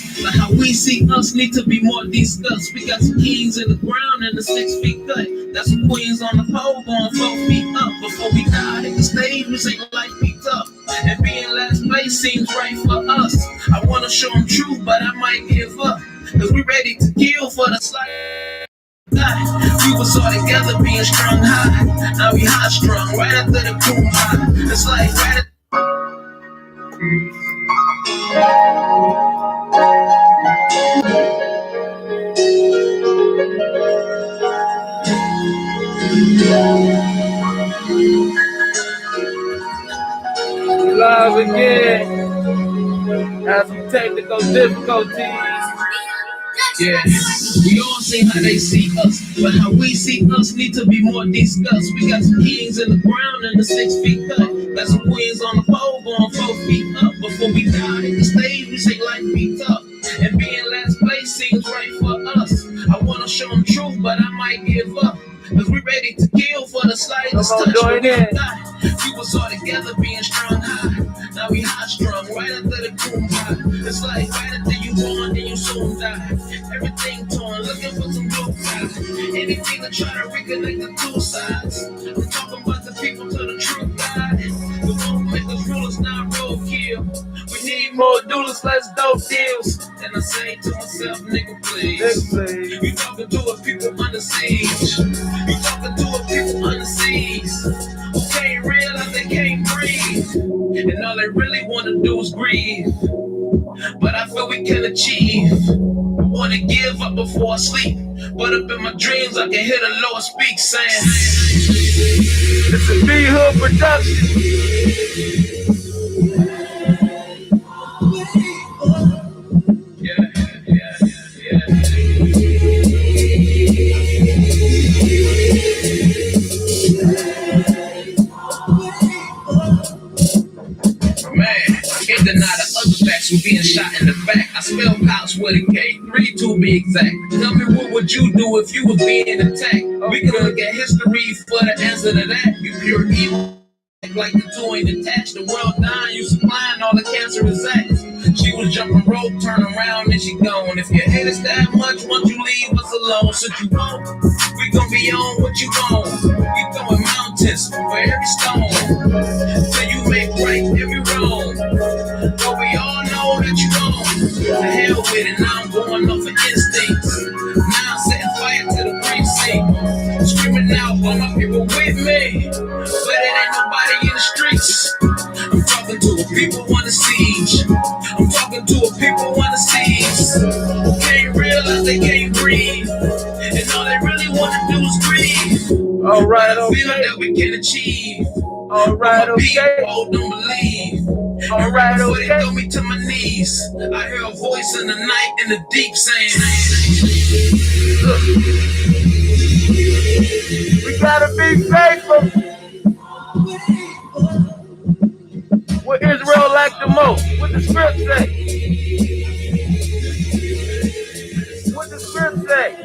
us. But how we see us need to be more discussed. We got some kings in the ground and the 6 feet cut. Got some queens on the pole going 4 feet up. Before we die, hit the stage, we say life be tough. And being last place seems right for us. I wanna show them truth, but I might give up. Cause we ready to kill for the slight. We was all together being strung high. Now we high strung right after the kumbaya. It's like right live again. Have some technical difficulties. yeah, we all see how they see us, but how we see us need to be more discussed. We got some kings in the ground and the 6 feet cut. Got some queens on the pole going 4 feet up. Before we die, hit the stage, we say life be tough. And being last place seems right for us. I wanna show them truth, but I might give up. Cause we ready to kill for the slightest touch. When we die, we was all together being strung high. Now we high strung right after the kumbaya. It's like right after you born, then you soon die. Everything torn, looking for some blue guys. Anything to try to reconnect the two sides. I'm talking about the people to the truth God. The one who make us rulers, not roadkill. We need more doulas, less dope deals. And I say to myself, nigga, please. You talking to a people under siege. You talking to a people under siege. Who can't realize they can't breathe. And all they really want to do is grieve. But I feel we can achieve. I want to give up before I sleep. But up in my dreams, I can hear the Lord speak saying, it's a B-Hood production. Can't deny the other facts from being shot in the back. I spell cops with a K, 3 to be exact. Tell me what would you do if you was being attacked? We can look at history for the answer to that. You pure evil. Like the two ain't attached, the world dying, you supplying all the cancerous acts. She was jumping rope, turn around and she gone. If you hate us that much, won't you leave us alone? Since you won't, we gon' be on what you want. We throwing mountains for every stone, till you make right every wrong. But we all know that you won't. The hell with it, now I'm going off of instincts. Now I'm setting fire to the precinct, screaming out for my people with me, but it ain't nobody in the streets. I'm talking to a people on the siege. I'm talking to a people on the siege who can't realize they can't breathe, and all they really want to do is breathe. All right, okay. Feel that we can achieve. All right, okay. People don't believe. All right, before okay. They throw me to my knees, I hear a voice in the night in the deep saying, we gotta be faithful. What Israel like the most? What the script say? What the script say?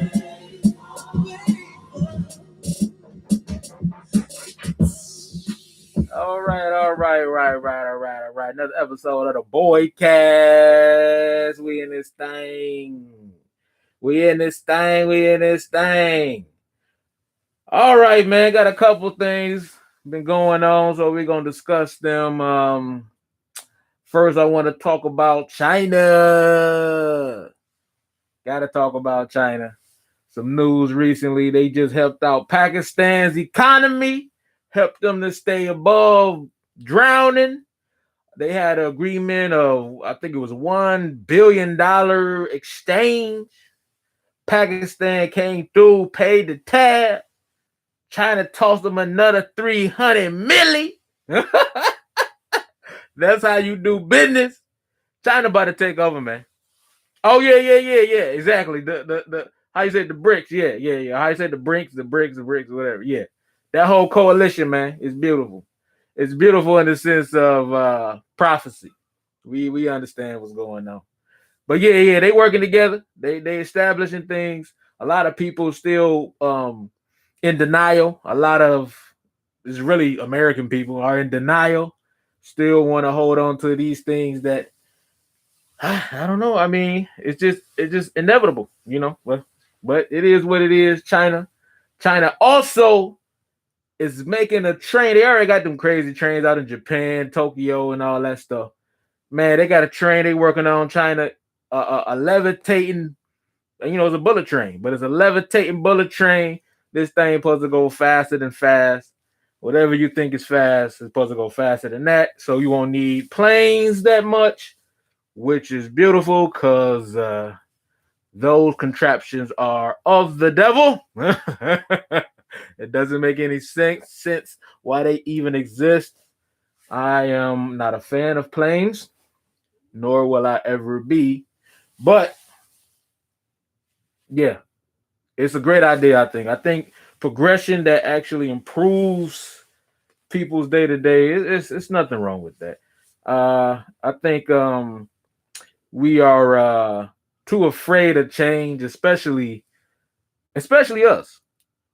All right. Another episode of the Boye Cast. We in this thing. All right, man. Got a couple things been going on, so we're gonna discuss them. First, I want to talk about China. Gotta talk about China. Some news recently. They just helped out Pakistan's economy, helped them to stay above drowning. They had an agreement of, I think it was $1 billion exchange. Pakistan came through, paid the tab. China tossed them another 300 million. That's how you do business. China about to take over, man. Oh, yeah. Exactly. The how you say the BRICS? Yeah. How you say the BRICS, whatever. Yeah. That whole coalition, man, is beautiful. It's beautiful in the sense of prophecy. We understand what's going on. But yeah, they working together. They establishing things. A lot of people still in denial. A lot of, it's really American people are in denial. Still want to hold on to these things that I don't know. I mean, it's just inevitable, you know. But it is what it is. China also is making a train. They already got them crazy trains out in Japan, Tokyo, and all that stuff. Man, they got a train they working on. China, a levitating. It's a bullet train, but it's a levitating bullet train. This thing supposed to go faster than fast. Whatever you think is fast is supposed to go faster than that. So you won't need planes that much, which is beautiful because those contraptions are of the devil. It doesn't make any sense why they even exist. I am not a fan of planes, nor will I ever be. But yeah, it's a great idea, I think. I think progression that actually improves people's day to day, it's nothing wrong with that. I think we are too afraid of change, especially us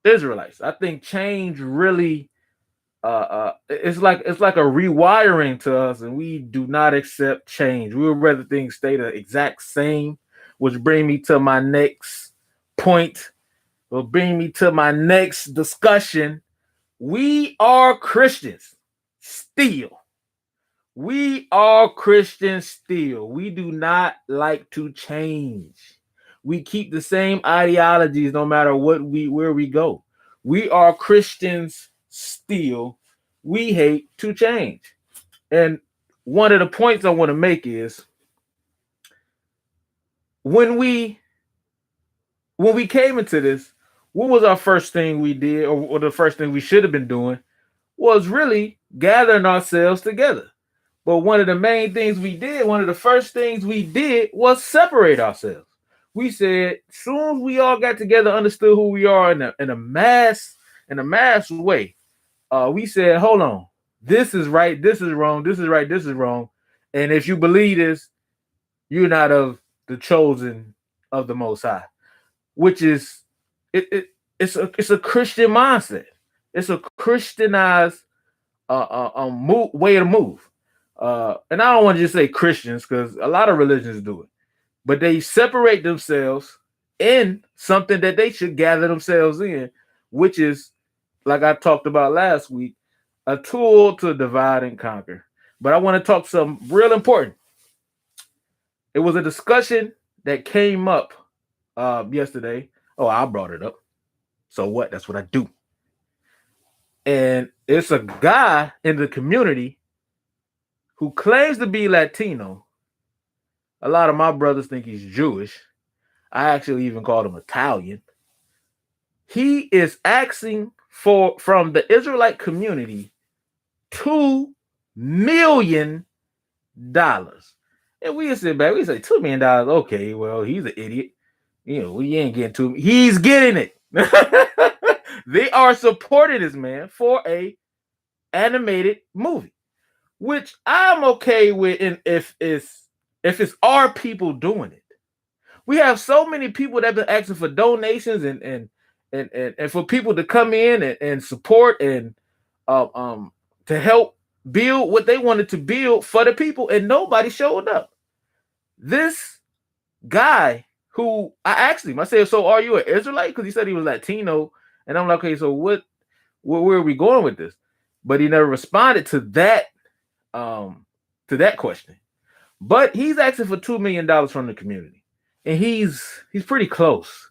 Israelites. I think change really it's like a rewiring to us, and we do not accept change. We would rather things stay the exact same, which bring me to my next point. Will bring me to my next discussion. We are Christians still. We are Christians still. We do not like to change. We keep the same ideologies no matter where we go. We are Christians still. We hate to change. And one of the points I want to make is when we when we came into this, what was our first thing we did, or the first thing we should have been doing, was really gathering ourselves together. But one of the main things we did, one of the first things we did was separate ourselves. We said, soon as we all got together, understood who we are in a mass way, we said, hold on, this is right, this is wrong, this is right, this is wrong. And if you believe this, you're not of the chosen of the Most High, which is it's a Christian mindset. It's a Christianized way to move. And I don't want to just say Christians because a lot of religions do it, but they separate themselves in something that they should gather themselves in, which is, like I talked about last week, a tool to divide and conquer. But I want to talk something real important. It was a discussion that came up yesterday. Oh, I brought it up. So what? That's what I do. And it's a guy in the community who claims to be Latino. A lot of my brothers think he's Jewish. I actually even called him Italian. He is asking for from the Israelite community $2 million. And we sit back, we say $2 million. Okay, well, he's an idiot. We ain't getting to him. He's getting it. They are supporting this man for a animated movie, which I'm okay with. And if it's our people doing it, we have so many people that have been asking for donations and for people to come in and support and to help build what they wanted to build for the people, and nobody showed up. This guy who I asked him, I said, "So are you an Israelite?" Because he said he was Latino, and I'm like, "Okay, so where are we going with this?" But he never responded to that question. But he's asking for $2 million from the community, and he's pretty close,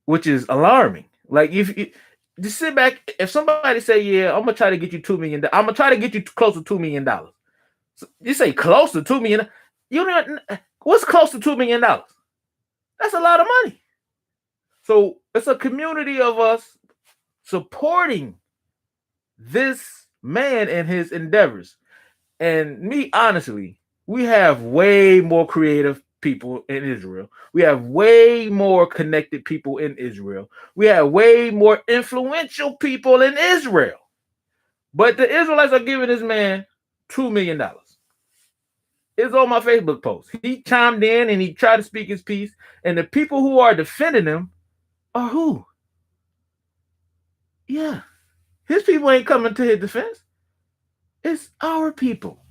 which is alarming. Like if you just sit back, if somebody say, "Yeah, I'm gonna try to get you $2 million, I'm gonna try to get you close to $2 million," so you say close to $2 million. You know what's close to $2 million? That's a lot of money. So it's a community of us supporting this man and his endeavors. And me, honestly, we have way more creative people in Israel. We have way more connected people in Israel. We have way more influential people in Israel. But the Israelites are giving this man $2 million. It's on my Facebook post. He chimed in and he tried to speak his piece. And the people who are defending him are who? Yeah. His people ain't coming to his defense. It's our people.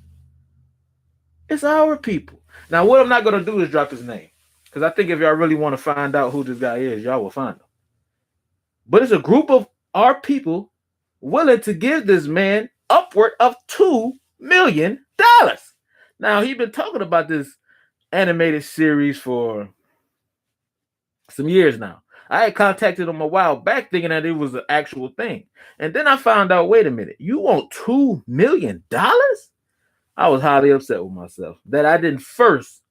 It's our people. Now, what I'm not gonna do is drop his name because I think if y'all really want to find out who this guy is, y'all will find him. But it's a group of our people willing to give this man upward of $2 million. Now, he's been talking about this animated series for some years now. I had contacted him a while back thinking that it was an actual thing. And then I found out, wait a minute, you want $2 million? I was highly upset with myself that I didn't first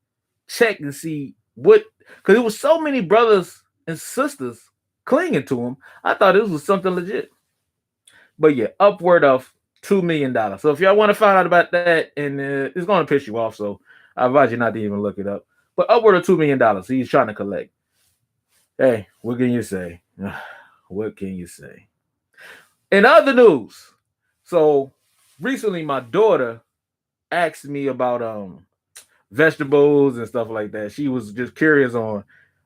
check and see what, because it was so many brothers and sisters clinging to him. I thought this was something legit. But yeah, upward of $2 million. So if y'all want to find out about that, and it's going to piss you off, so I advise you not to even look it up. But upward of $2 million, he's trying to collect. Hey, what can you say? What can you say? In other news, so recently my daughter asked me about vegetables and stuff like that. She was just curious on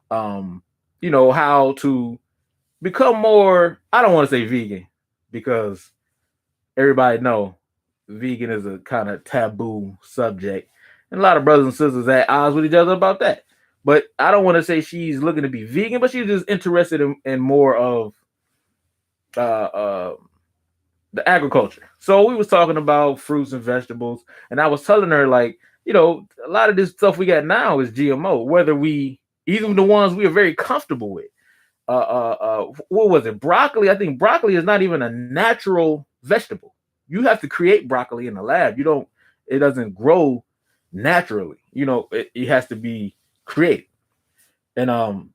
how to become more, I don't want to say vegan because everybody know vegan is a kind of taboo subject. And a lot of brothers and sisters at odds with each other about that. But I don't want to say she's looking to be vegan, but she's just interested in more of the agriculture. So we was talking about fruits and vegetables, and I was telling her, like, a lot of this stuff we got now is GMO, whether even the ones we are very comfortable with. What was it? Broccoli. I think broccoli is not even a natural vegetable. You have to create broccoli in the lab. It doesn't grow naturally. It has to be created. And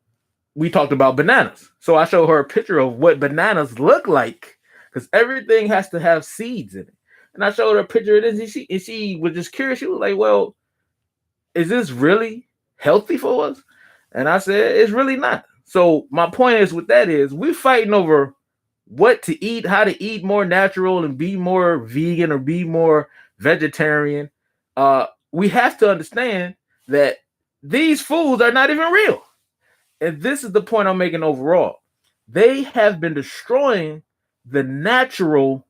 we talked about bananas. So I showed her a picture of what bananas look like because everything has to have seeds in it. And I showed her a picture of this, and she was just curious. She was like, well, is this really healthy for us? And I said, it's really not. So my point is with that is we're fighting over what to eat, how to eat more natural and be more vegan or be more vegetarian. We have to understand that these foods are not even real. And this is the point I'm making overall. They have been destroying the natural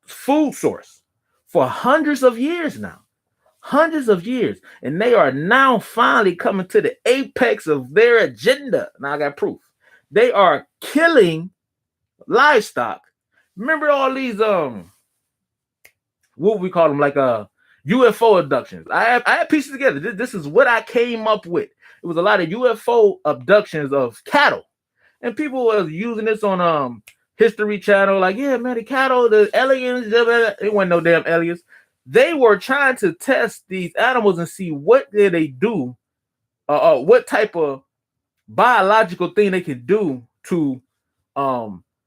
food source for hundreds of years now. Hundreds of years. And they are now finally coming to the apex of their agenda. Now I got proof. They are killing livestock. Remember all these what we call them, like UFO abductions. I had pieces together. This is what I came up with. It was a lot of UFO abductions of cattle, and people was using this on History Channel. Like, yeah, man, the cattle, the aliens. It wasn't no damn aliens. They were trying to test these animals and see what did they do, what type of biological thing they could do to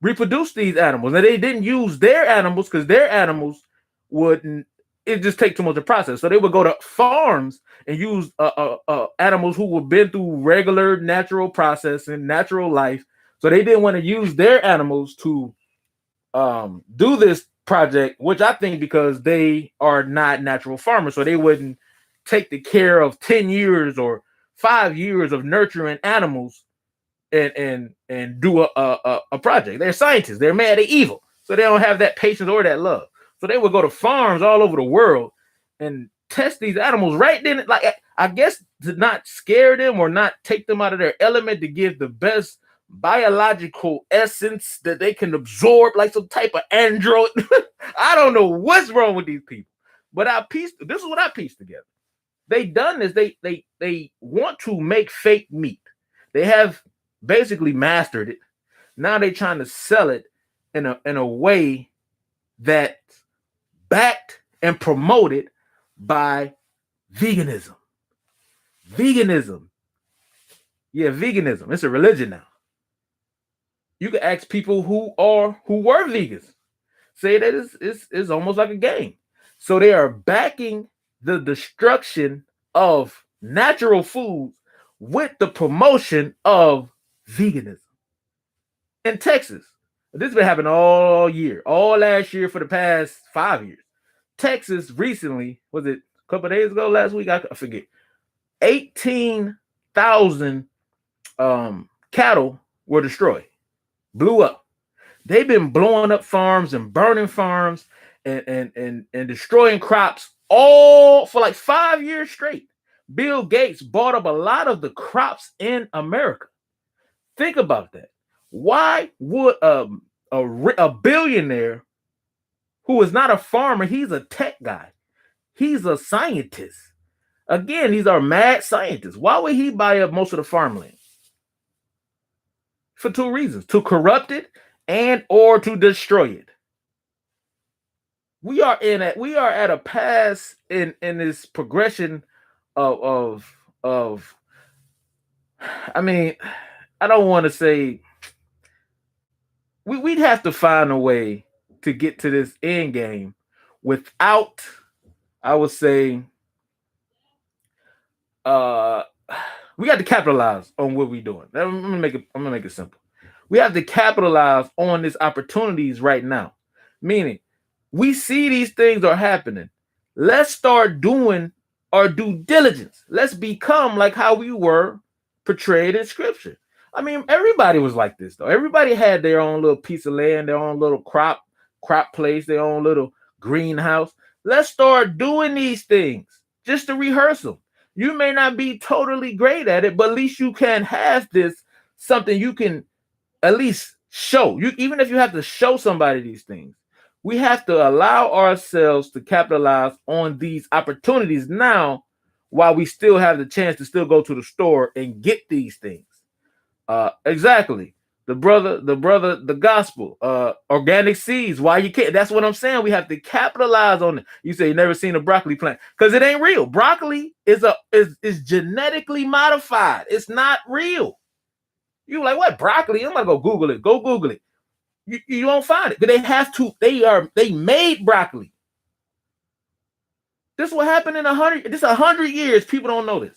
reproduce these animals. And they didn't use their animals because their animals wouldn't. It just take too much to process. So they would go to farms and use animals who would been through regular natural processing, natural life. So they didn't want to use their animals to do this project, which I think because they are not natural farmers, so they wouldn't take the care of 10 years or 5 years of nurturing animals and do a project. They're scientists. They're mad. They're evil. So they don't have that patience or that love. So they would go to farms all over the world and test these animals right then. Like, I guess to not scare them or not take them out of their element, to give the best biological essence that they can absorb, like some type of android. I don't know what's wrong with these people. But this is what I pieced together. They done this. They want to make fake meat. They have basically mastered it. Now they're trying to sell it in a way that backed and promoted by veganism. Veganism. Yeah, veganism. It's a religion now. You can ask people who were vegans. Say that it's almost like a game. So they are backing the destruction of natural foods with the promotion of veganism. In Texas, this has been happening all year, all last year for the past 5 years. Texas recently, was it a couple of days ago, last week? I forget. 18,000 cattle were destroyed, blew up. They've been blowing up farms and burning farms and destroying crops all for like 5 years straight. Bill Gates bought up a lot of the crops in America. Think about that. Why would a billionaire who is not a farmer, he's a tech guy, he's a scientist. Again, these are mad scientists. Why would he buy up most of the farmland? For two reasons: to corrupt it and or to destroy it. We are at a pass in this progression of I mean, I don't want to say we'd have to find a way to get to this end game without, I would say, we got to capitalize on what we're doing. I'm gonna make it simple. We have to capitalize on these opportunities right now. Meaning, we see these things are happening. Let's start doing our due diligence. Let's become like how we were portrayed in scripture. I mean, everybody was like this though. Everybody had their own little piece of land, their own little crop place, their own little greenhouse. Let's start doing these things just to rehearse them. You may not be totally great at it, but at least you can have this something you can at least show. You, even if you have to show somebody these things, we have to allow ourselves to capitalize on these opportunities now while we still have the chance to still go to the store and get these things. Exactly. The gospel, organic seeds. Why you can't? That's what I'm saying. We have to capitalize on it. You say you never seen a broccoli plant because it ain't real. Broccoli is genetically modified. It's not real. You like what broccoli? I'm gonna go Google it. Go Google it. You won't find it. But they have to. They made broccoli. This will happen in 100. This 100 years. People don't know this.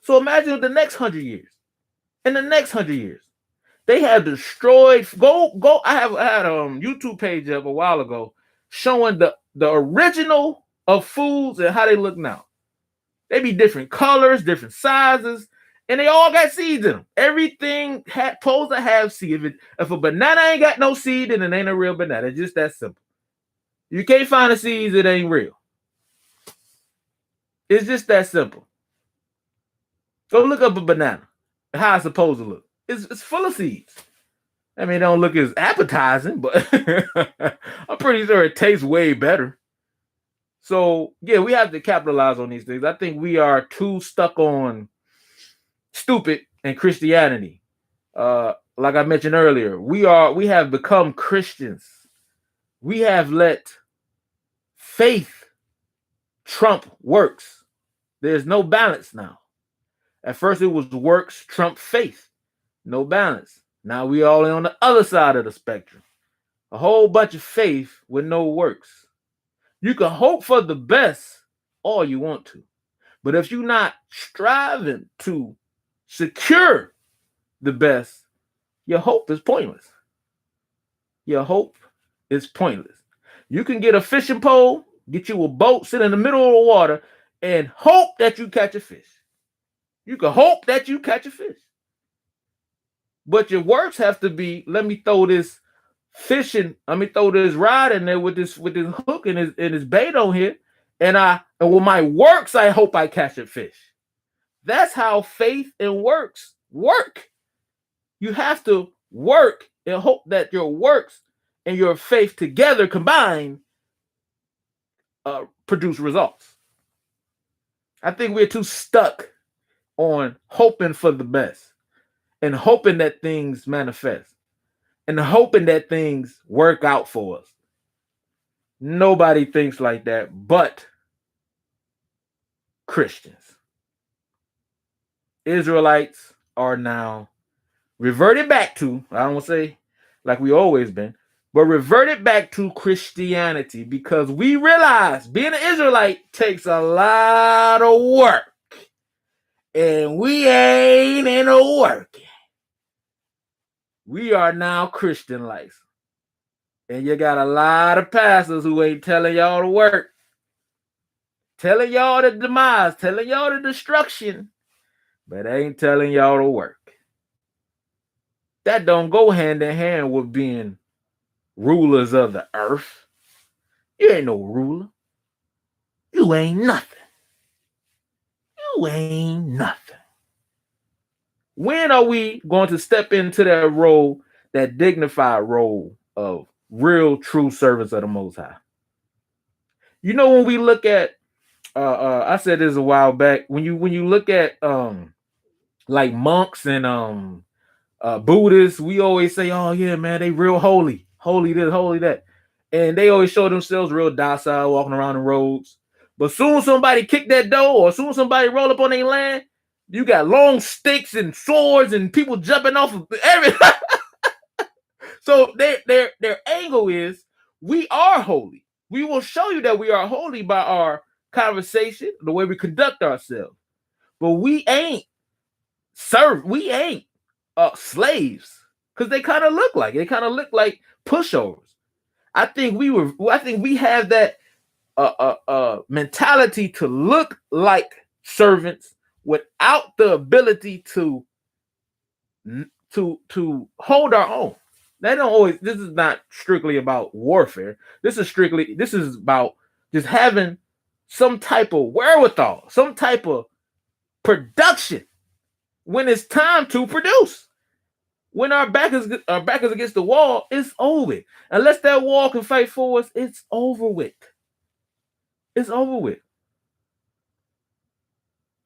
So imagine the next 100 years. In the next 100 years. They have destroyed. Go. I had a YouTube page up a while ago showing the original of foods and how they look now. They be different colors, different sizes, and they all got seeds in them. Everything supposed to have seed. If a banana ain't got no seed, then it ain't a real banana. It's just that simple. You can't find the seeds, it ain't real. It's just that simple. Go look up a banana. How it's supposed to look. It's full of seeds. I mean, it don't look as appetizing, but I'm pretty sure it tastes way better. So, yeah, we have to capitalize on these things. I think we are too stuck on stupid and Christianity. Like I mentioned earlier, we have become Christians. We have let faith trump works. There's no balance now. At first, it was works trump faith. No balance. Now we all on the other side of the spectrum. A whole bunch of faith with no works. You can hope for the best all you want to. But if you're not striving to secure the best, your hope is pointless. Your hope is pointless. You can get a fishing pole, get you a boat, sit in the middle of the water, and hope that you catch a fish. You can hope that you catch a fish. But your works have to be, let me throw this rod in there with this hook and his bait on here, and with my works, I hope I catch a fish. That's how faith and works work. You have to work and hope that your works and your faith together combined produce results. I think we're too stuck on hoping for the best and hoping that things manifest and hoping that things work out for us. Nobody thinks like that but Christians. Israelites are now reverted back to, I don't want to say like we always been, but reverted back to Christianity because we realize being an Israelite takes a lot of work. And we ain't in a work. We are now Christian life. And you got a lot of pastors who ain't telling y'all to work. Telling y'all the demise, telling y'all the destruction, but ain't telling y'all to work. That don't go hand in hand with being rulers of the earth. You ain't no ruler. You ain't nothing. you ain't nothing. When are we going to step into that role, that dignified role of real, true servants of the Most High? You know, when we look at, I said this a while back. When you look at like monks and Buddhists, we always say, "Oh yeah, man, they real holy, holy this, holy that," and they always show themselves real docile, walking around the roads. But soon somebody kick that door, or soon somebody roll up on their land, you got long sticks and swords and people jumping off of everything. So their angle is, we are holy. We will show you that we are holy by our conversation, the way we conduct ourselves. But we ain't we ain't slaves, because they kind of look like pushovers. I think we have that mentality to look like servants without the ability to hold our own. They don't always. This is not strictly about warfare. This is about just having some type of wherewithal, some type of production when it's time to produce. When our back is against the wall, it's over. Unless that wall can fight for us, it's over with. It's over with.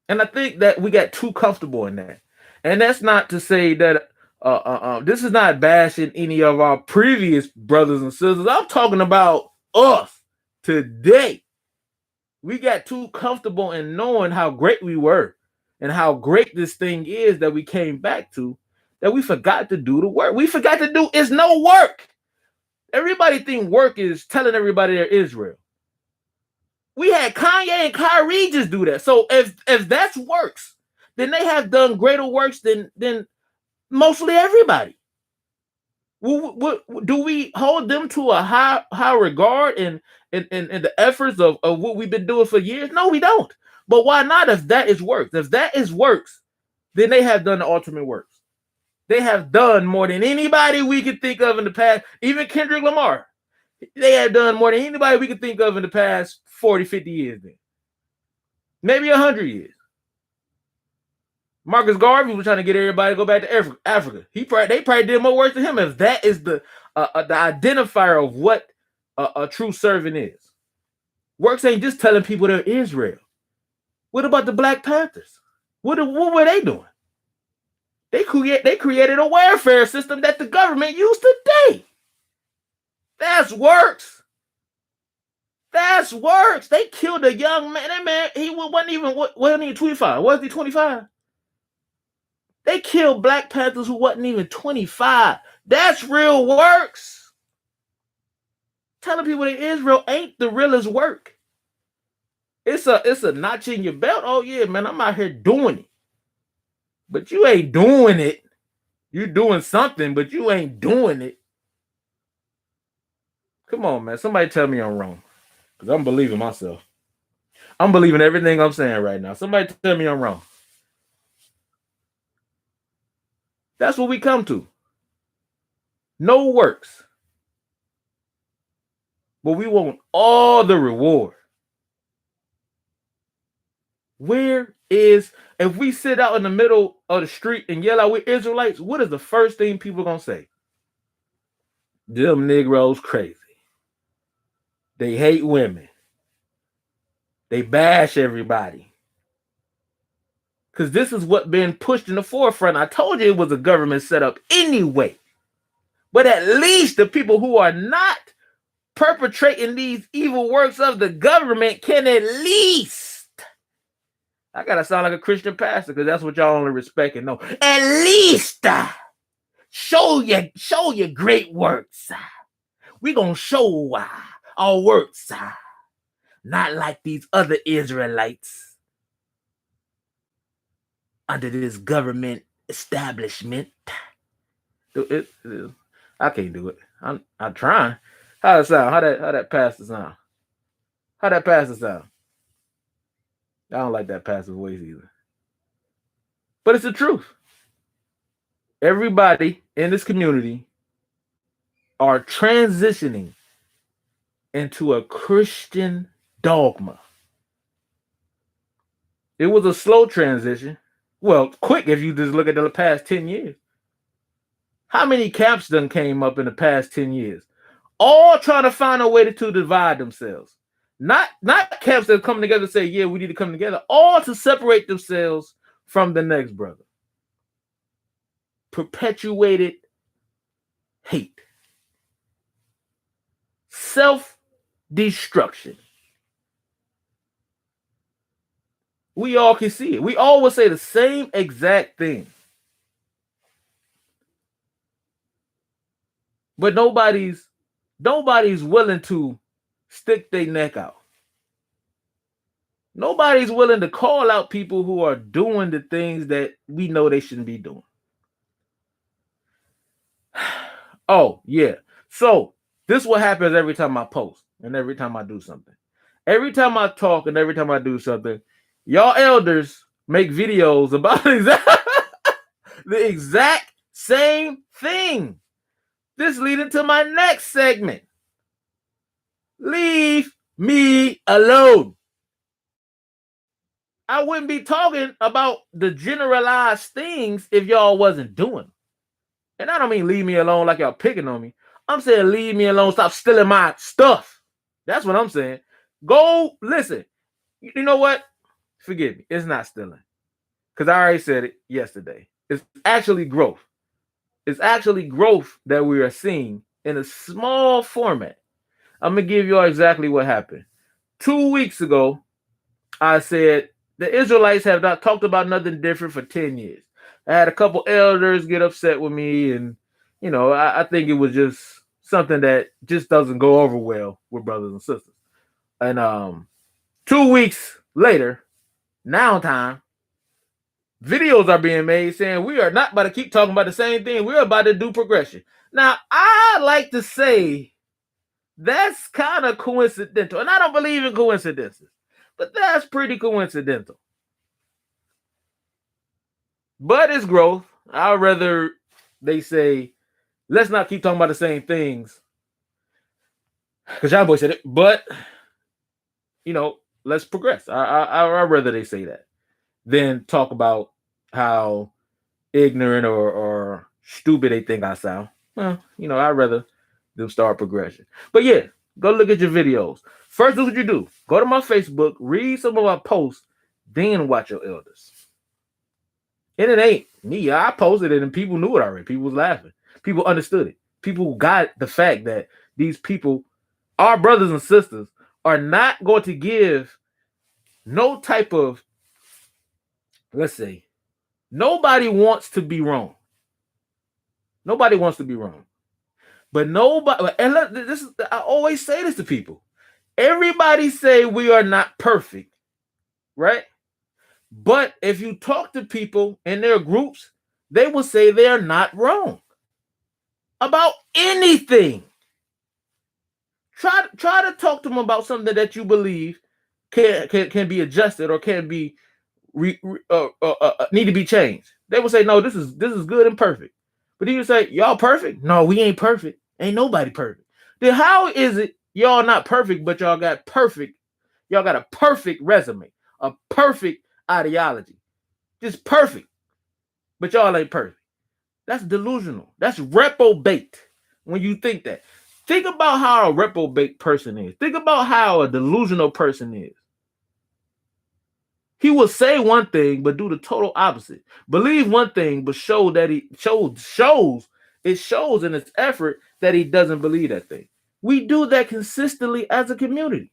And I think that we got too comfortable in that. And that's not to say that this is not bashing any of our previous brothers and sisters. I'm talking about us today. We got too comfortable in knowing how great we were and how great this thing is that we came back to, that we forgot to do the work. We forgot to do is no work. Everybody think work is telling everybody they're Israel. We had Kanye and Kyrie just do that. So if that's works, then they have done greater works than mostly everybody. Do we hold them to a high regard in the efforts of what we've been doing for years? No, we don't. But why not? If that is works, then they have done the ultimate works. They have done more than anybody we could think of in the past. Even Kendrick Lamar, they have done more than anybody we could think of in the past 40, 50 years. Then maybe 100 years. Marcus Garvey was trying to get everybody to go back to Africa. They probably did more work than him. If that is the identifier of what a true servant is. Works ain't just telling people they're Israel. What about the Black Panthers? What were they doing? They created a welfare system that the government used today. That's works. That's works. They killed a young man. That man, he wasn't even 25. Wasn't he 25? They killed Black Panthers who wasn't even 25. That's real works. Telling people that Israel ain't the realest work. It's a notch in your belt. Oh yeah, man, I'm out here doing it. But you ain't doing it. You're doing something, but you ain't doing it. Come on, man. Somebody tell me I'm wrong. Because I'm believing myself. I'm believing everything I'm saying right now. Somebody tell me I'm wrong. That's what we come to. No works. But we want all the reward. Where is, if we sit out in the middle of the street and yell out, we're Israelites, what is the first thing people are going to say? Them Negroes crazy. They hate women. They bash everybody. Because this is what been pushed in the forefront. I told you it was a government setup anyway. But at least the people who are not perpetrating these evil works of the government can at least, I gotta sound like a Christian pastor because that's what y'all only respect and know. At least show your great works. We gonna show our works. Not like these other Israelites under this government establishment. I can't do it. I'm trying. How it sound? How that pastor sound? How that pastor sound? I don't like that pastor voice either. But it's the truth. Everybody in this community are transitioning into a Christian dogma. It was a slow transition. Well, quick if you just look at the past 10 years. How many camps done came up in the past 10 years? All trying to find a way to divide themselves. Not camps that come together and say, yeah, we need to come together. All to separate themselves from the next brother. Perpetuated hate. Self-destruction. We all can see it. We all will say the same exact thing. But nobody's willing to stick their neck out. Nobody's willing to call out people who are doing the things that we know they shouldn't be doing. Oh, yeah. So this is what happens every time I post and every time I do something. Every time I talk and every time I do something, y'all elders make videos about the exact same thing. This leading to my next segment. Leave me alone. I wouldn't be talking about the generalized things if y'all wasn't doing. And I don't mean leave me alone like y'all picking on me. I'm saying leave me alone. Stop stealing my stuff. That's what I'm saying. Go listen. You know what? Forgive me. It's not stealing. Because I already said it yesterday. It's actually growth. It's actually growth that we are seeing in a small format. I'm going to give you all exactly what happened. 2 weeks ago, I said the Israelites have not talked about nothing different for 10 years. I had a couple elders get upset with me, and I think it was just something that just doesn't go over well with brothers and sisters. And 2 weeks later, now time, videos are being made saying we are not about to keep talking about the same thing. We're about to do progression. Now, I like to say that's kind of coincidental, and I don't believe in coincidences, but that's pretty coincidental. But it's growth. I'd rather they say, let's not keep talking about the same things. Because y'all boy said it, but let's progress. I'd rather they say that than talk about how ignorant or stupid they think I sound. Well, I'd rather them start progression. But yeah, go look at your videos. First, do what you do. Go to my Facebook, read some of my posts, then watch your elders. And it ain't me. I posted it and people knew it already. People was laughing. People understood it. People got the fact that these people, our brothers and sisters, are not going to give no type of, let's say, nobody wants to be wrong. Nobody wants to be wrong. But nobody, and look, I always say this to people. Everybody say we are not perfect, right? But if you talk to people in their groups, they will say they are not wrong about anything. Try to talk to them about something that you believe can be adjusted or can be need to be changed. They will say, no, this is good and perfect. But you say, y'all perfect? No, we ain't perfect. Ain't nobody perfect. Then how is it y'all not perfect, but y'all got perfect? Y'all got a perfect resume, a perfect ideology, just perfect. But y'all ain't perfect. That's delusional. That's reprobate. When you think that, think about how a reprobate person is. Think about how a delusional person is. He will say one thing but do the total opposite. Believe one thing but show that he shows in its effort that he doesn't believe that thing. We do that consistently as a community.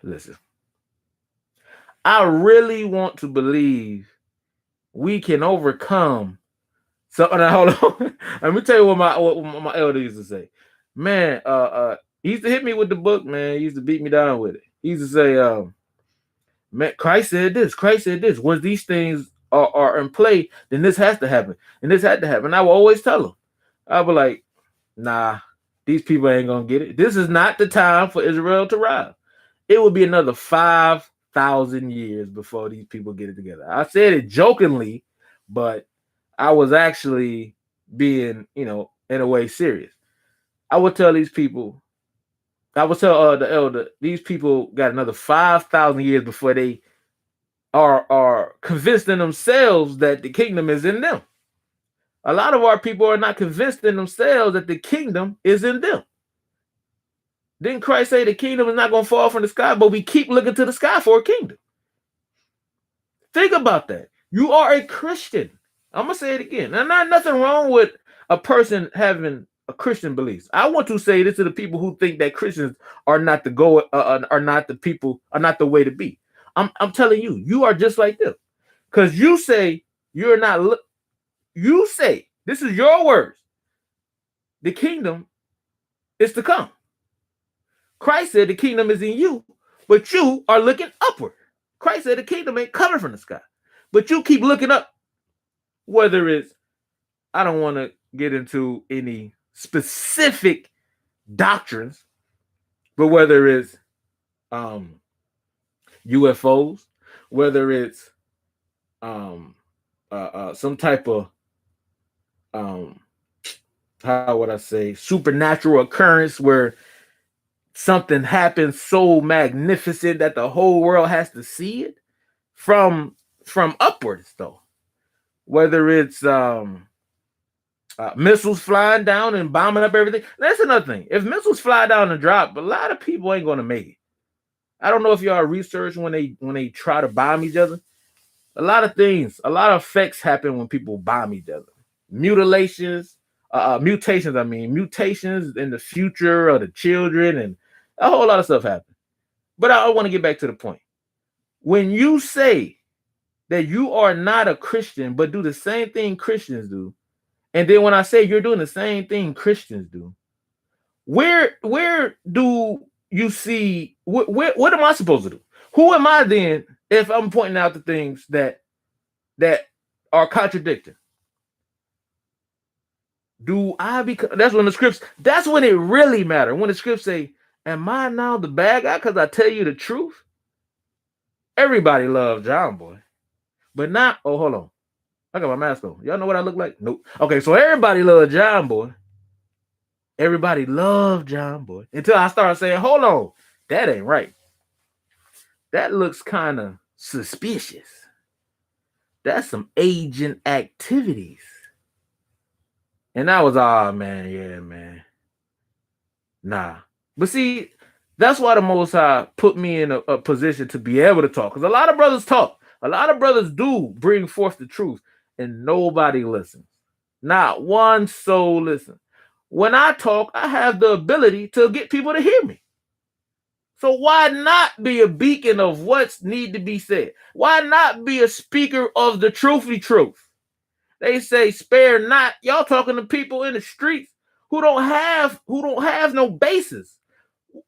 Listen, I really want to believe we can overcome. So now hold on. Let me tell you what my elder used to say. Man, he used to hit me with the book, man. He used to beat me down with it. He used to say, man, Christ said this. Christ said this. Once these things are in play, then this has to happen. And this had to happen. I will always tell him. I will be like, nah, these people ain't gonna get it. This is not the time for Israel to rise. It will be another 5,000 years before these people get it together. I said it jokingly, but I was actually being, in a way serious. I would tell these people, I would tell the elder, these people got another 5,000 years before they are convinced in themselves that the kingdom is in them. A lot of our people are not convinced in themselves that the kingdom is in them. Didn't Christ say the kingdom is not going to fall from the sky, but we keep looking to the sky for a kingdom? Think about that. You are a Christian. I'm going to say it again. And not nothing wrong with a person having a Christian beliefs. I want to say this to the people who think that Christians are not the are not the people, are not the way to be. I'm telling you, you are just like them. Because you say you're not, you say, this is your words, the kingdom is to come. Christ said the kingdom is in you, but you are looking upward. Christ said the kingdom ain't coming from the sky, but you keep looking up. Whether it's, I don't want to get into any specific doctrines, but whether it's UFOs, whether it's some type of how would I say, supernatural occurrence where something happens so magnificent that the whole world has to see it from upwards, though. Whether it's missiles flying down and bombing up everything. That's another thing. If missiles fly down and drop, a lot of people ain't going to make it. I don't know if y'all research when they try to bomb each other. A lot of things, a lot of effects happen when people bomb each other. Mutilations, mutations in the future of the children, and a whole lot of stuff happens. But I want to get back to the point. When you say that you are not a Christian, but do the same thing Christians do, and then when I say you're doing the same thing Christians do, where do you see what am I supposed to do? Who am I then if I'm pointing out the things that are contradicting? Do I become? That's when the scripts. That's when it really matters. When the scripts say, "Am I now the bad guy because I tell you the truth?" Everybody loves John Boy, but not. Oh, hold on. I got my mask on. Y'all know what I look like? Nope. Okay, so everybody loves John Boy. Everybody loved John Boy until I started saying, "Hold on, that ain't right. That looks kind of suspicious. That's some agent activities." And I was, oh man, yeah, man. Nah. But see, that's why the Most High put me in a position to be able to talk. Because a lot of brothers talk. A lot of brothers do bring forth the truth. And nobody listens. Not one soul listens. When I talk, I have the ability to get people to hear me. So why not be a beacon of what's need to be said? Why not be a speaker of the truthy truth? They say spare not. Y'all talking to people in the streets who don't have no basis.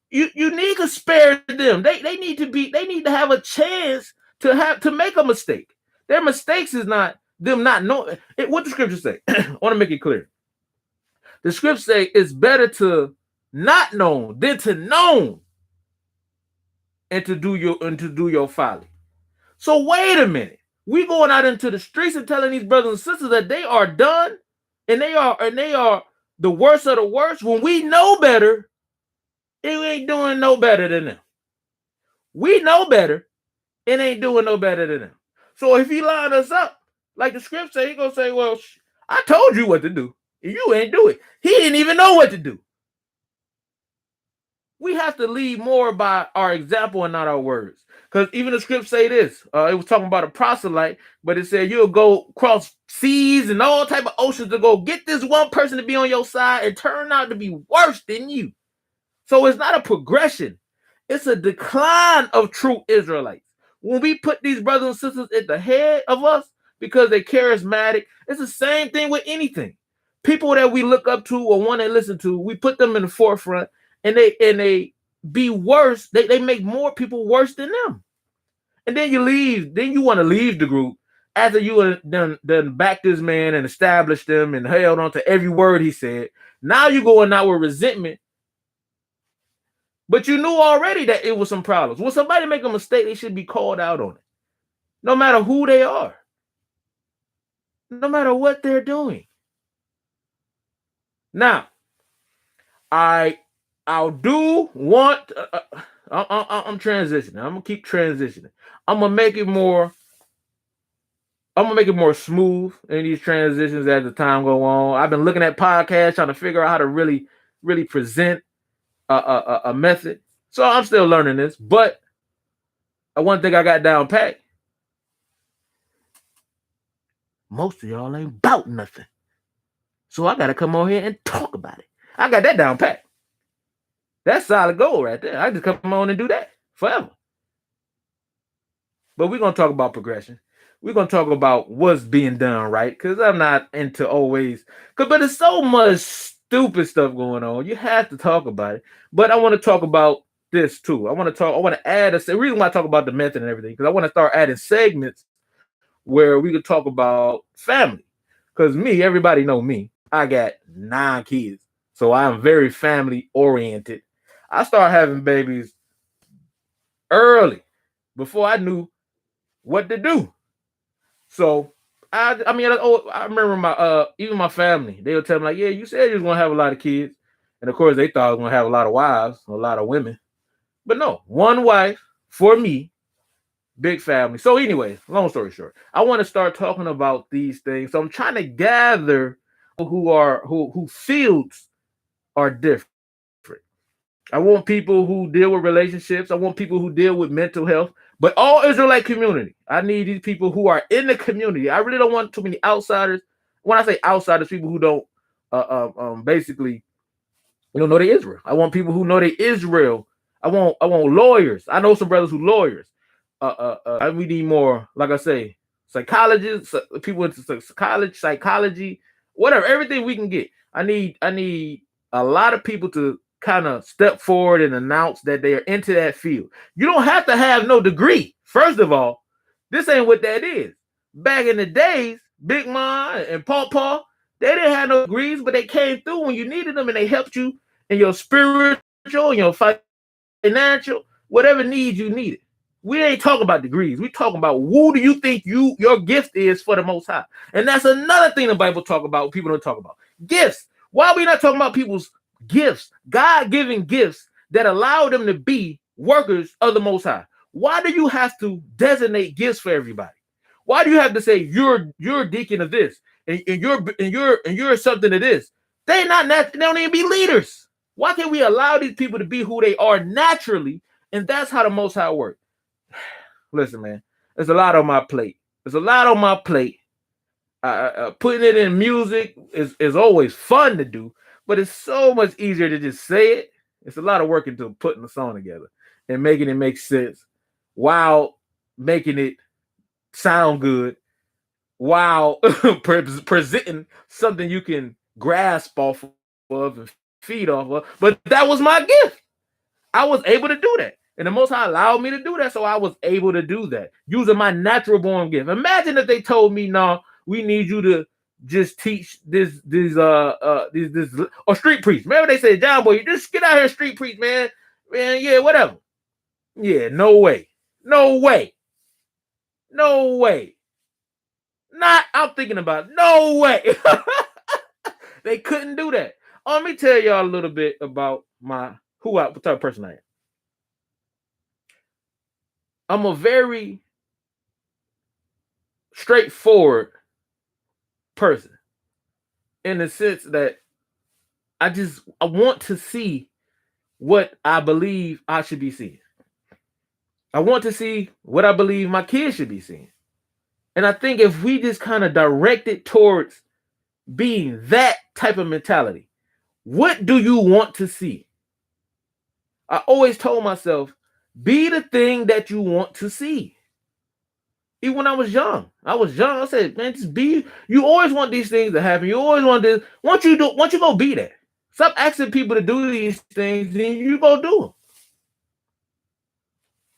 You need to spare them. They need to have a chance to make a mistake. Their mistakes is not them not knowing what the scriptures say. I want to make it clear. The scriptures say it's better to not know than to know and to do your folly. So wait a minute. We going out into the streets and telling these brothers and sisters that they are done and they are the worst of the worst when we know better. It ain't doing no better than them. We know better. It ain't doing no better than them. So if he line us up, like the script say, he gonna say, well, I told you what to do. And you ain't do it. He didn't even know what to do. We have to lead more by our example and not our words. Because even the script say this. It was talking about a proselyte, but it said you'll go cross seas and all type of oceans to go get this one person to be on your side and turn out to be worse than you. So it's not a progression. It's a decline of true Israelites. When we put these brothers and sisters at the head of us because they're charismatic, it's the same thing with anything. People that we look up to or want to listen to, we put them in the forefront and they be worse. They make more people worse than them. And then you leave. Then you want to leave the group after you done back this man and established them and held on to every word he said. Now you're going out with resentment. But you knew already that it was some problems. When somebody make a mistake, they should be called out on it. No matter who they are. No matter what they're doing. Now, I do want. I'm transitioning. I'm gonna keep transitioning. I'm gonna make it more. I'm gonna make it more smooth in these transitions as the time go on. I've been looking at podcasts, trying to figure out how to really present a method. So I'm still learning this, but one thing I got down pat. Most of y'all ain't about nothing. So I gotta come on here and talk about it. I got that down pat. That's solid gold right there. I just come on and do that forever. But we're gonna talk about progression. We're gonna talk about what's being done right. Because I'm not into always but there's so much stupid stuff going on. You have to talk about it. But I want to talk about this too. I want to add the reason why I talk about the method and everything, because I want to start adding segments where we could talk about family. Because me, everybody know me. I got 9 kids. So I'm very family oriented. I started having babies early before I knew what to do. So I remember my even my family, they would tell me like, yeah, you said you was gonna have a lot of kids. And of course they thought I was gonna have a lot of wives, a lot of women. But no, one wife for me, big family. So anyway, long story short, I want to start talking about these things. So I'm trying to gather who fields are different. I want people who deal with relationships. I want people who deal with mental health, but all Israelite community. I need these people who are in the community. I really don't want too many outsiders. When I say outsiders, people who don't basically know they Israel. I want people who know they Israel. I want lawyers. I know some brothers who lawyers. We need more, like I say, psychologists, people into psychology, whatever, everything we can get. I need a lot of people to kind of step forward and announce that they are into that field. You don't have to have no degree. First of all, this ain't what that is. Back in the days, Big Ma and Paw, they didn't have no degrees, but they came through when you needed them and they helped you in your spiritual, your financial, whatever needs you needed. We ain't talking about degrees. We talking about who do you think your gift is for the Most High, and that's another thing the Bible talk about. People don't talk about gifts. Why are we not talking about people's gifts, God-given gifts that allow them to be workers of the Most High? Why do you have to designate gifts for everybody? Why do you have to say you're a deacon of this and you're something of this? They not they don't even be leaders. Why can't we allow these people to be who they are naturally? And that's how the Most High works. Listen, man, there's a lot on my plate. There's a lot on my plate. Putting it in music is always fun to do, but it's so much easier to just say it. It's a lot of work into putting the song together and making it make sense while making it sound good, while presenting something you can grasp off of and feed off of. But that was my gift. I was able to do that. And the Most High allowed me to do that, so I was able to do that using my natural born gift. Imagine if they told me, "No, we need you to just teach this or street preach." Remember they said, "John Boy, you just get out here and street preach, man, yeah, whatever." Yeah, no way, no way, no way. Not, I'm thinking about it. No way. They couldn't do that. Let me tell y'all a little bit about what type of person I am. I'm a very straightforward person in the sense that I want to see what I believe I should be seeing. I want to see what I believe my kids should be seeing. And I think if we just kind of direct it towards being that type of mentality, what do you want to see? I always told myself, be the thing that you want to see. Even when I was young, I said, man, just be. You always want these things to happen. You always want this. Once you go be that. Stop asking people to do these things, then you go do them.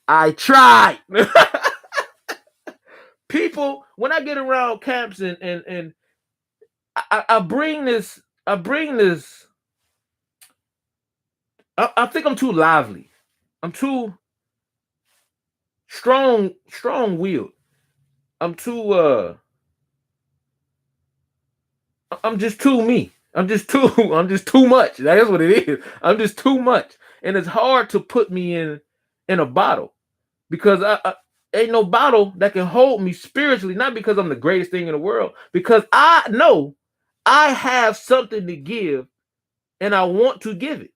I tried. People, when I get around camps and I bring this, I think I'm too lively. I'm too strong-willed. I'm just too me. I'm just too much. That's what it is. I'm just too much. And it's hard to put me in a bottle because I ain't no bottle that can hold me spiritually, not because I'm the greatest thing in the world, because I know I have something to give and I want to give it.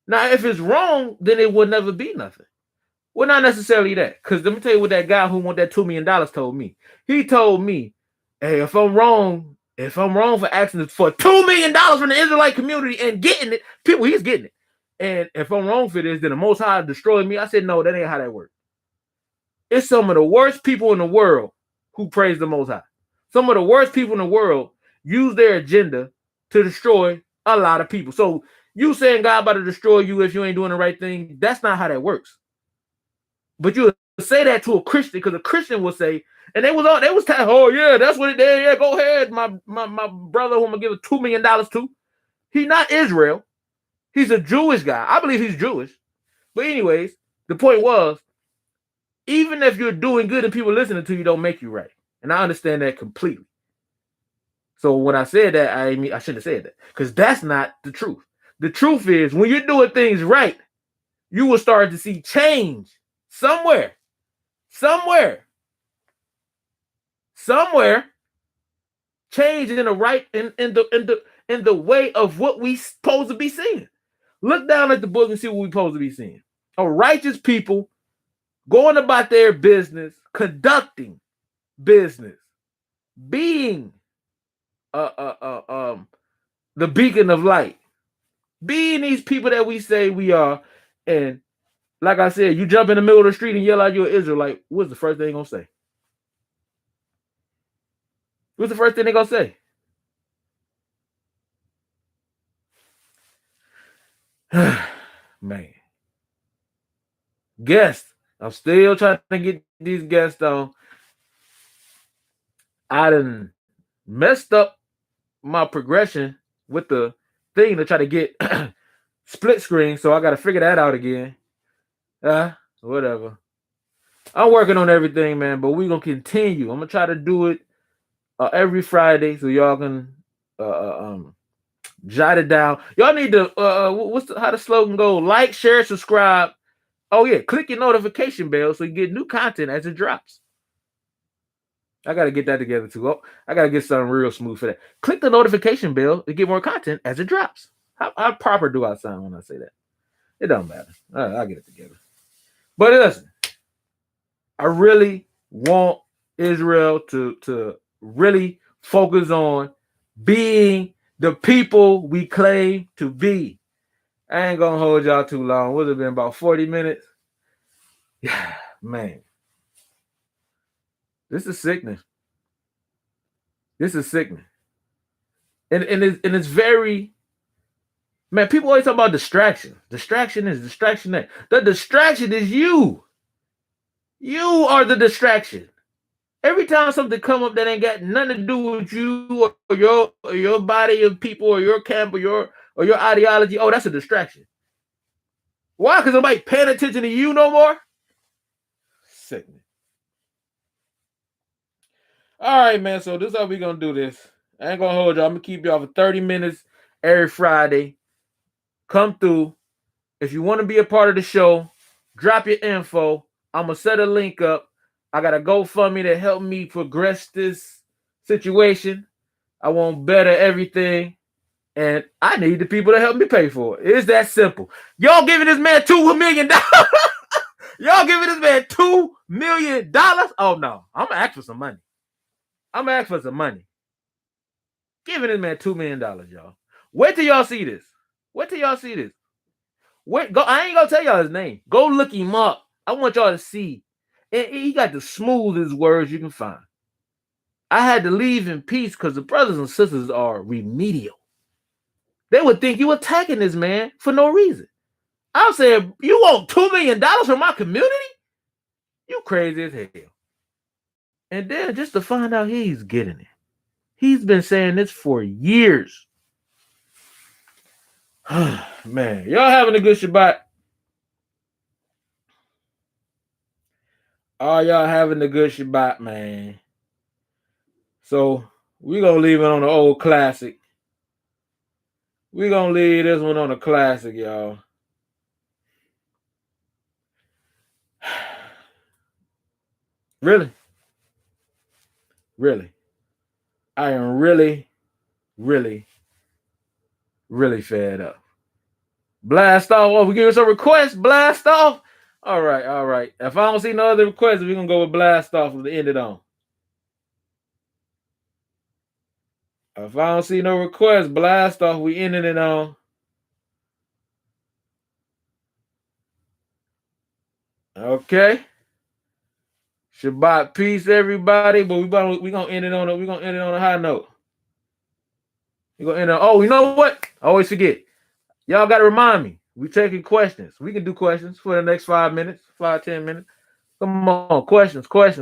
Now, if it's wrong, then it will never be nothing. Well, not necessarily that. Because let me tell you what that guy who won that $2 million told me. He told me, hey, if I'm wrong for asking for $2 million from the Israelite community and getting it, he's getting it. And if I'm wrong for this, then the Most High destroyed me. I said, no, that ain't how that works. It's some of the worst people in the world who praise the Most High. Some of the worst people in the world use their agenda to destroy a lot of people. So you saying God about to destroy you if you ain't doing the right thing, that's not how that works. But you say that to a Christian because a Christian will say, and they was oh yeah, that's what it did. Yeah, go ahead. My brother who I'm gonna give $2 million to. He's not Israel. He's a Jewish guy. I believe he's Jewish. But anyways, the point was, even if you're doing good and people listening to you, don't make you right. And I understand that completely. So when I said that, I shouldn't have said that because that's not the truth. The truth is when you're doing things right, you will start to see change somewhere, change in the right in the way of what we supposed to be seeing. Look down at the book and see what we supposed to be seeing. A righteous people going about their business, conducting business, being the beacon of light, being these people that we say we are. And like I said, you jump in the middle of the street and yell out you're an Israelite. What's the first thing they're gonna say? What's the first thing they're gonna say? Man. Guests. I'm still trying to get these guests on. I done messed up my progression with the thing to try to get split screen, so I got to figure that out again. Whatever. I'm working on everything, man, but we're going to continue. I'm going to try to do it every Friday so y'all can jot it down. Y'all need to, how the slogan go? Like, share, subscribe. Oh, yeah, click your notification bell so you get new content as it drops. I got to get that together too. Oh, I got to get something real smooth for that. Click the notification bell to get more content as it drops. How proper do I sound when I say that? It don't matter. I'll get it together. But listen, I really want Israel to really focus on being the people we claim to be. I ain't going to hold y'all too long. Would have been about 40 minutes. Yeah, man. This is sickening. And it's very, man, people always talk about distraction. Distraction is distraction that. The distraction is you. You are the distraction. Every time something come up that ain't got nothing to do with you or your body of people or your camp or your ideology, oh, that's a distraction. Why? Because nobody paying attention to you no more? Sickening. All right, man. So this is how we gonna do this. I ain't gonna hold y'all. I'm gonna keep y'all for 30 minutes every Friday. Come through. If you want to be a part of the show, drop your info. I'm gonna set a link up. I got a GoFundMe to help me progress this situation. I want better everything, and I need the people to help me pay for it. It's that simple. Y'all giving this man $2 million? Y'all giving this man $2 million? Oh no, I'm gonna ask for some money. Giving this man $2 million, y'all. Wait till y'all see this. Wait, go. I ain't gonna tell y'all his name. Go look him up. I want y'all to see. And he got the smoothest words you can find. I had to leave in peace because the brothers and sisters are remedial. They would think you attacking this man for no reason. I'm saying, you want $2 million from my community? You crazy as hell. And then just to find out he's getting it. He's been saying this for years. Man, y'all having a good Shabbat? Oh, y'all having a good Shabbat, man. So we're going to leave it on the old classic. We're gonna leave this one on a classic, y'all. Really? Really? I am really, really, really fed up. Blast off. Oh, we give us a request. Blast off. All right, all right. If I don't see no other requests, we're gonna go with blast off to end it on. If I don't see no requests, blast off. We ending it on. Okay. Shabbat peace, everybody. But we gonna end it on a high note. We gonna end it. Oh, you know what? I always forget. Y'all gotta remind me. We taking questions. We can do questions for the next 5 minutes, 5-10 minutes. Come on, questions. Keep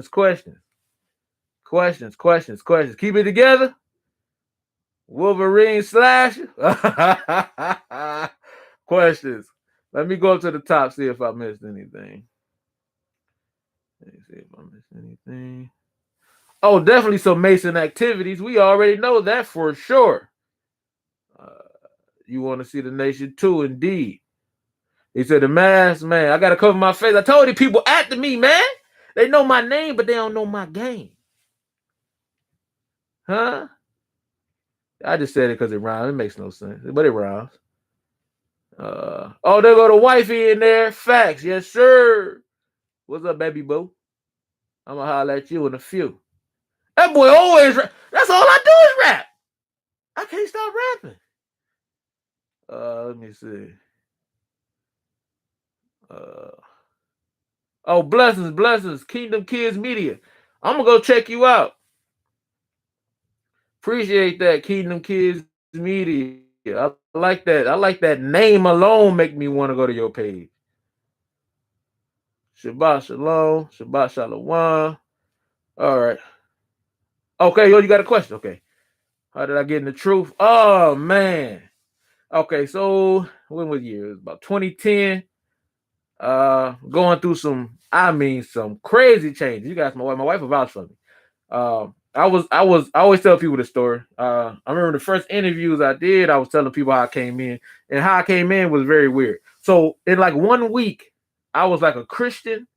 it together. Wolverine slash. Questions. Let me go up to the top, see if I missed anything. Let me see if I missed anything. Oh, definitely some Mason activities. We already know that for sure. You want to see the nation too, indeed. He said, the mask, man, I got to cover my face. I told you people after me, man. They know my name, but they don't know my game. Huh? I just said it because it rhymes. It makes no sense, but it rhymes. Oh, there go the wifey in there. Facts, yes, sir. What's up, baby boo? I'm going to holler at you in a few. That boy always rap. That's all I do is rap. I can't stop rapping. Let me see. Oh, blessings. Kingdom Kids Media. I'm gonna go check you out. Appreciate that, Kingdom Kids Media. I like that. I like that name alone make me want to go to your page. Shabbat shalom. Shabbat shalom. All right. Okay, yo, you got a question? Okay. How did I get in the truth? Oh man. Okay, so when was year? It was about 2010. Going through some crazy changes. You guys, my wife will vouch for me. I always tell people the story. I remember the first interviews I did, I was telling people how I came in, and how I came in was very weird. So in like 1 week, I was like a Christian,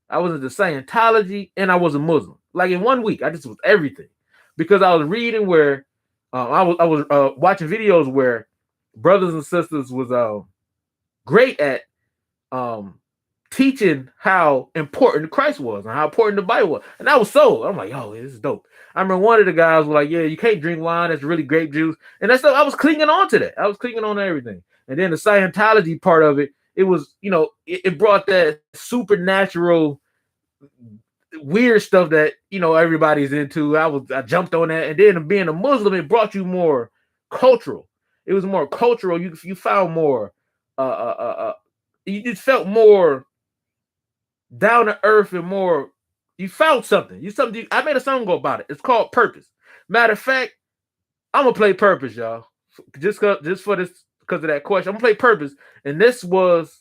I was into Scientology, and I was a Muslim. Like in 1 week, I just was everything because I was reading where I was watching videos where brothers and sisters was great at teaching how important Christ was and how important the Bible was. And I was sold. I'm like, yo, this is dope. I remember one of the guys was like, yeah, you can't drink wine. That's really grape juice. And that's stuff. I was clinging on to that. I was clinging on to everything. And then the Scientology part of it, it was, it brought that supernatural weird stuff that, everybody's into. I jumped on that. And then being a Muslim, it brought you more cultural. It was more cultural. You found more, you just felt more down to earth and more. You found something. I made a song go about it. It's called Purpose. Matter of fact, I'm gonna play Purpose, y'all. Just for this, because of that question, I'm gonna play Purpose, and this was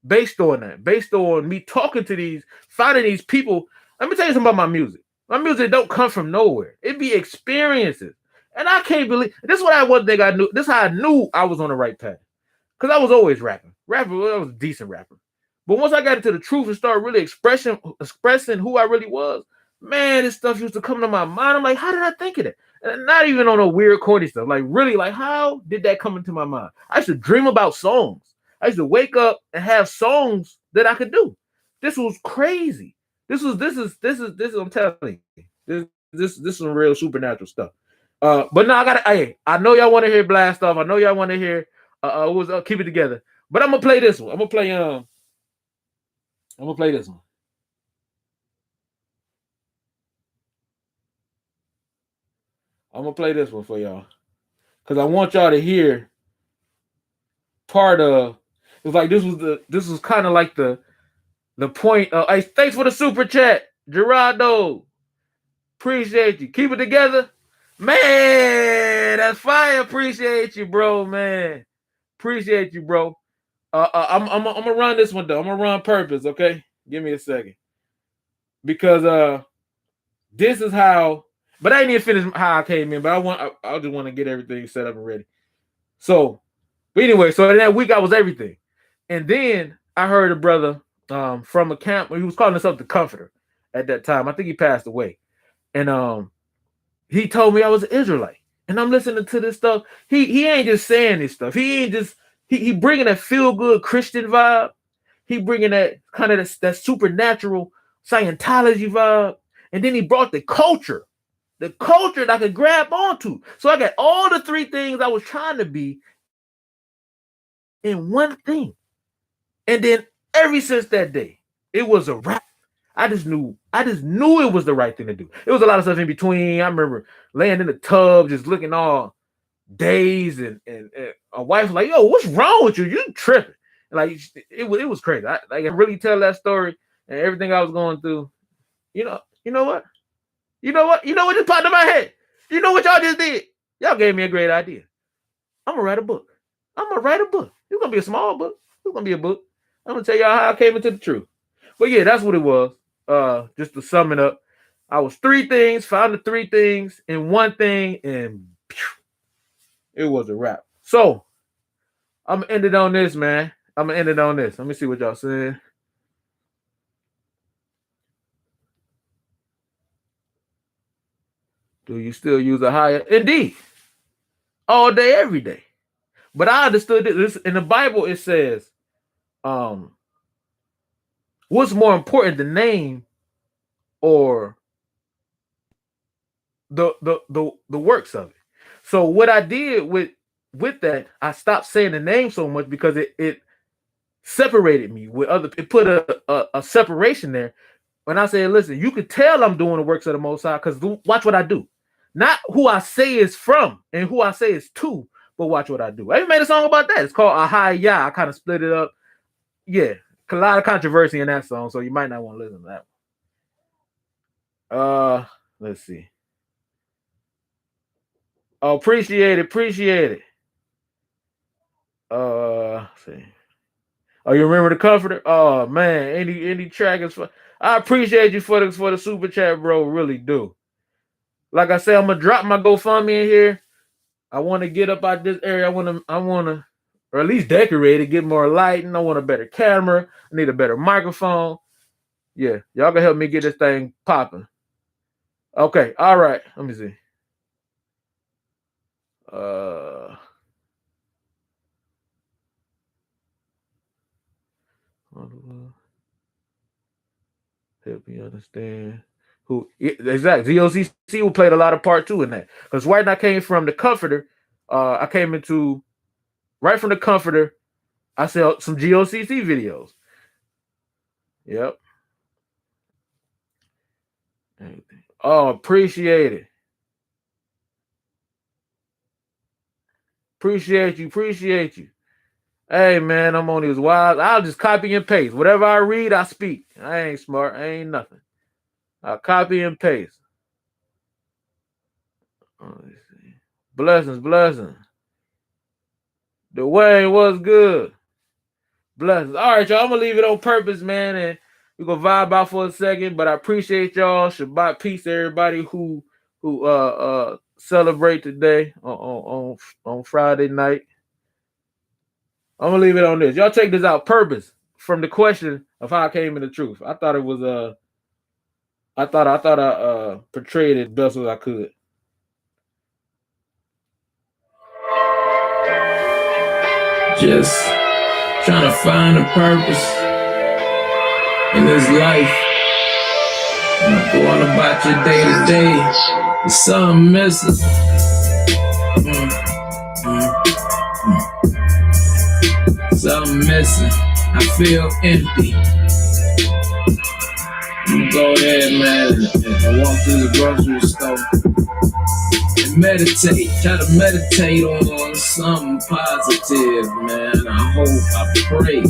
based on that, based on me talking to finding these people. Let me tell you something about my music. My music don't come from nowhere. It be experiences, and I can't believe this. Is what I one thing I knew. This is how I knew I was on the right path, because I was always rapping. I was a decent rapper. But once I got into the truth and started really expressing who I really was, man, this stuff used to come to my mind. I'm like, how did I think of that? And not even on a weird, corny stuff. Like, really, like, how did that come into my mind? I used to dream about songs. I used to wake up and have songs that I could do. This was crazy. This is I'm telling you. This is some real supernatural stuff. But no, I know y'all want to hear Blast Off. I know y'all want to hear Keep It Together. But I'm gonna play this one. I'm gonna play this one. I'm gonna play this one for y'all because I want y'all to hear part of. It's like this was kind of like the point. Hey, thanks for the super chat, Gerardo. Appreciate you. Keep it together, man. That's fire. Appreciate you, bro, man. Appreciate you, bro. I'm gonna run this one though. I'm gonna run Purpose. Okay, give me a second because this is how. But I ain't even finished how I came in. But I just want to get everything set up and ready. So But anyway, so in that week I was everything. And then I heard a brother from a camp, he was calling himself the Comforter at that time. I think he passed away. And he told me I was an Israelite. And I'm listening to this stuff. He ain't just saying this stuff. He ain't just he bringing that feel good Christian vibe. He bringing that kind of that supernatural Scientology vibe. And then he brought the culture that I could grab onto. So I got all the three things I was trying to be in one thing. And then ever since that day, it was a wrap. I just knew it was the right thing to do. It was a lot of stuff in between. I remember laying in the tub, just looking all dazed, and a wife was like, "Yo, what's wrong with you? You tripping?" And like it was crazy. I really tell that story and everything I was going through. You know what just popped in my head. You know what y'all just did? Y'all gave me a great idea. I'm gonna write a book. It's gonna be a small book. It's gonna be a book. I'm gonna tell y'all how I came into the truth. But yeah, that's what it was. Just to sum it up, I was three things, found the three things in one thing, and it was a wrap. So I'm gonna end it on this, man. Let me see what y'all saying. Do you still use a higher? Indeed. All day, every day. But I understood this in the Bible. It says, what's more important, the name or the works of it? So what I did with that, I stopped saying the name so much because it separated me with other. It put a separation there. When I say, listen, you could tell I'm doing the works of the Most High because watch what I do, not who I say is from and who I say is to, but watch what I do. I even made a song about that. It's called Ahaya. I kind of split it up. Yeah, a lot of controversy in that song, so you might not want to listen to that. Let's see. Oh, appreciate it. See. See. Oh, you remember the Comforter? Oh man, any track is fun. I appreciate you for the super chat, bro. Really do. Like I said, I'm gonna drop my GoFundMe in here. I want to get up out this area. I want to, or at least decorate it, get more lighting. I want a better camera. I need a better microphone. Yeah, y'all can help me get this thing popping. Okay, all right. Let me see. Help me understand who exactly. ZOCC who played a lot of part too in that. Because right now I came from the Comforter. I came into right from the Comforter. I sell some GOCC videos. Yep. Oh, appreciate it. Appreciate you. Hey man, I'm on these wild. I'll just copy and paste. Whatever I read, I speak. I ain't smart. I ain't nothing. I'll copy and paste. Blessings. Dwayne, what's good? Blessings. All right, y'all. I'm gonna leave it on purpose, man, and we gonna vibe out for a second. But I appreciate y'all. Shabbat peace to everybody who celebrate today on Friday night. I'm gonna leave it on this. Y'all take this out purpose from the question of how I came into truth. I thought it was I portrayed it best as I could. Just trying to find a purpose in this life. And going about your day to day. There's something missing. Something missing. I feel empty. I'm gonna go ahead, man, and walk through the grocery store and meditate. Try to meditate on something positive, man. I hope, I pray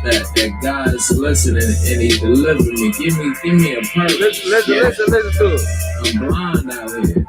that God is listening and He delivers me. Give me a purpose. Listen to it. I'm blind out here.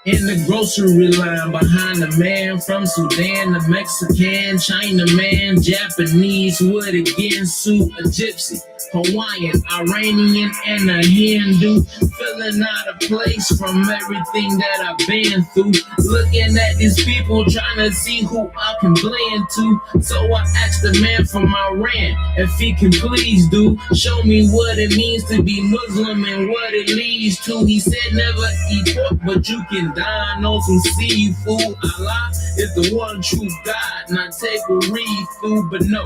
In the grocery line behind the man from Sudan, the Mexican, Chinaman, Japanese, wood again, suit, a gypsy. Hawaiian, Iranian, and a Hindu. Feeling out of place from everything that I've been through. Looking at these people, trying to see who I can blend to. So I asked the man from Iran if he can please do show me what it means to be Muslim and what it leads to. He said never eat pork, but you can dine on some seafood. Allah is the one true God, not take a read through, but no,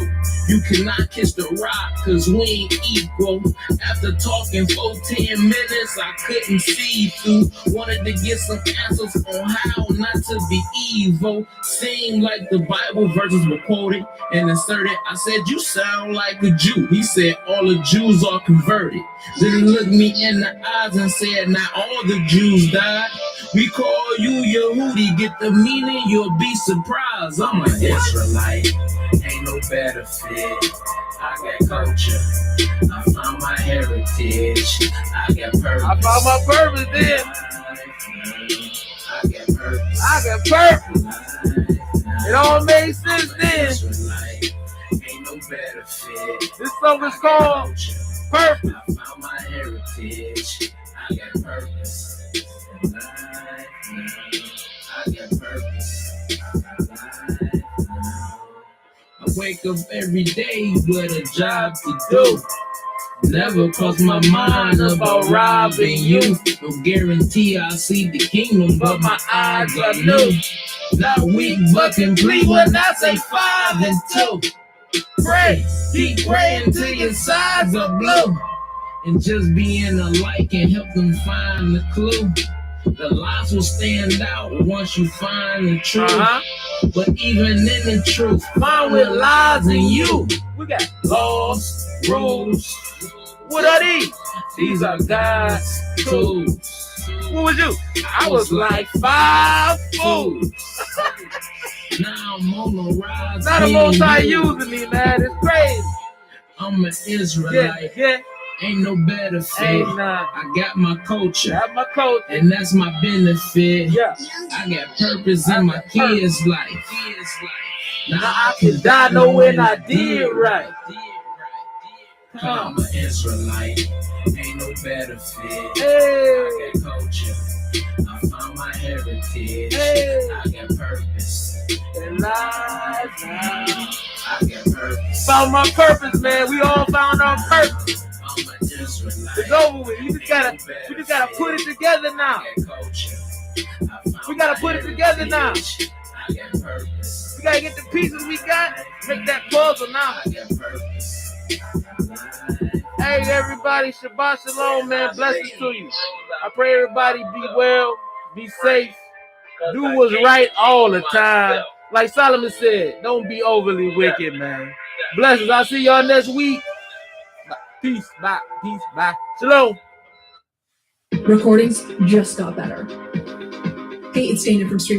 you cannot kiss the rock, cause we ain't equal. After talking for 10 minutes, I couldn't see through. Wanted to get some answers on how not to be evil. Seemed like the Bible verses were quoted and inserted. I said, you sound like a Jew. He said, all the Jews are converted. Then he looked me in the eyes and said, not all the Jews died. We call you Yehudi, get the meaning, you'll be surprised. I'm an Israelite, ain't no better fit. I got culture, I found my heritage. I got purpose. I found my purpose then. I got purpose. I got purpose. It all made sense then. Israelite, ain't no better fit. This song is called Purpose. I found my heritage. I got purpose. I got purpose. I wake up every day with a job to do. Never crossed my mind about robbing you. No guarantee I'll see the kingdom, but my eyes are new. Not weak but complete when I say 5 and 2. Pray, keep praying till your sides are blue. And just being a light can help them find the clue. The lies will stand out once you find the truth. But even in the truth, find what lies in you. We got Laws, rules. What are these? These are God's tools. Who was you? I was like 5 fools. Now I'm on the rise. Not the most high using me, man. It's crazy. I'm an Israelite. Yeah. Ain't no better fit. Ain't none. I got my culture. Got my coat. And that's my benefit. Yeah. I got purpose in my kids' life. Now I can die knowing I did right. I'm an Israelite. Ain't no better fit. Hey. I got culture. I found my heritage. Hey. I got purpose. And life now. I got purpose. Found my purpose, man. We all found our purpose. I'm an Israelite. It's over with. We just gotta put it together now. We gotta put it together now. I got purpose. We gotta get the pieces we got, make that puzzle now. I got purpose. Hey everybody, Shabbat Shalom, man. Blessings to you. I pray everybody be well, be safe, do what's right all the time. Like Solomon said, don't be overly wicked, man. Blessings. I'll see y'all next week. Peace, bye, peace, bye. Shalom. Recordings just got better. Hey, it's Dana from Stream.